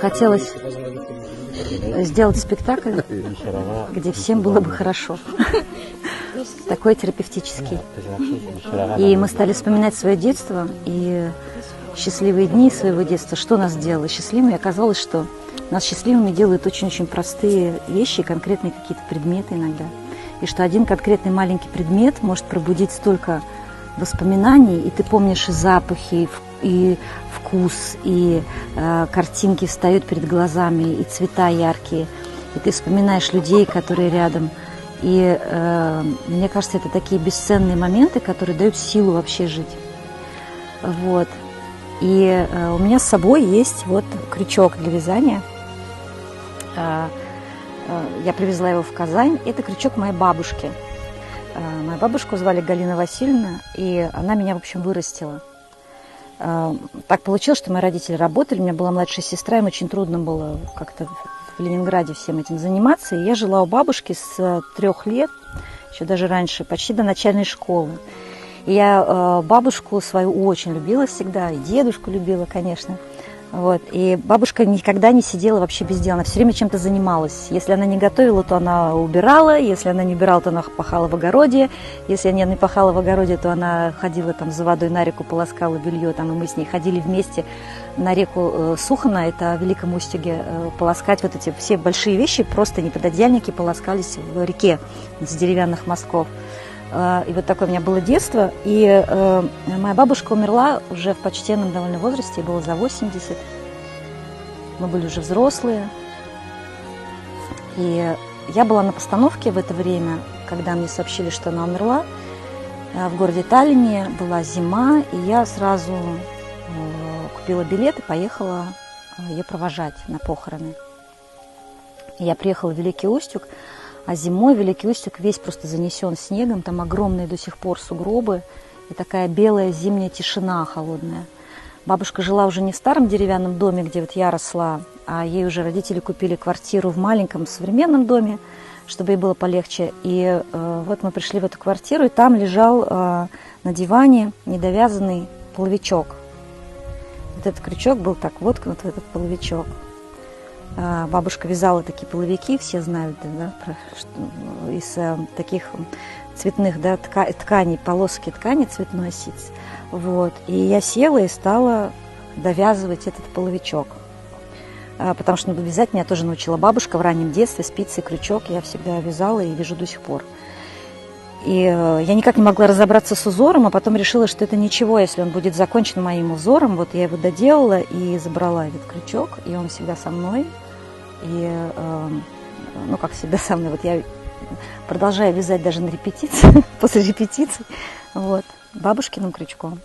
хотелось сделать спектакль, где всем было бы хорошо. Такой терапевтический. И мы стали вспоминать свое детство и счастливые дни своего детства, что нас делало счастливыми. И оказалось, что нас счастливыми делают очень-очень простые вещи, конкретные какие-то предметы иногда. И что один конкретный маленький предмет может пробудить столько воспоминаний, и ты помнишь и запахи, и вкус, и картинки встают перед глазами, и цвета яркие, и ты вспоминаешь людей, которые рядом. И мне кажется, это такие бесценные моменты, которые дают силу вообще жить. Вот. И у меня с собой есть вот крючок для вязания. Я привезла его в Казань. Это крючок моей бабушки. Мою бабушку звали Галина Васильевна, и она меня, в общем, вырастила. Так получилось, что мои родители работали, у меня была младшая сестра, им очень трудно было как-то в Ленинграде всем этим заниматься. И я жила у бабушки с 3 лет, еще даже раньше, почти до начальной школы. И я бабушку свою очень любила всегда, и дедушку любила, конечно. Вот. И бабушка никогда не сидела вообще без дела, она все время чем-то занималась. Если она не готовила, то она убирала, если она не убирала, то она пахала в огороде. Если она не пахала в огороде, то она ходила там за водой на реку, полоскала белье, там, и мы с ней ходили вместе на реку Сухана, это в Великом Устюге, полоскать вот эти все большие вещи, просто не пододеяльники полоскались в реке с деревянных мостков. И вот такое у меня было детство. И моя бабушка умерла уже в почтенном довольно возрасте, ей было за 80. Мы были уже взрослые. И я была на постановке в это время, когда мне сообщили, что она умерла. В городе Таллине была зима, и я сразу купила билет и поехала ее провожать на похороны. Я приехала в Великий Устюг. А зимой Великий Устюг весь просто занесен снегом, там огромные до сих пор сугробы и такая белая зимняя тишина холодная. Бабушка жила уже не в старом деревянном доме, где вот я росла, а ей уже родители купили квартиру в маленьком современном доме, чтобы ей было полегче. И вот мы пришли в эту квартиру, и там лежал на диване недовязанный половичок. Вот этот крючок был так воткнут в этот половичок. Бабушка вязала такие половики, все знают, да, из таких цветных, да, тканей, полоски ткани цветной ситц. Вот. И я села и стала довязывать этот половичок. Потому что вязать меня тоже научила бабушка в раннем детстве, спицы, крючок. Я всегда вязала и вяжу до сих пор. И я никак не могла разобраться с узором, а потом решила, что это ничего, если он будет закончен моим узором. Вот я его доделала и забрала этот крючок, и он всегда со мной. И, ну, как всегда со мной, вот я продолжаю вязать даже на репетиции, после репетиций, вот, бабушкиным крючком.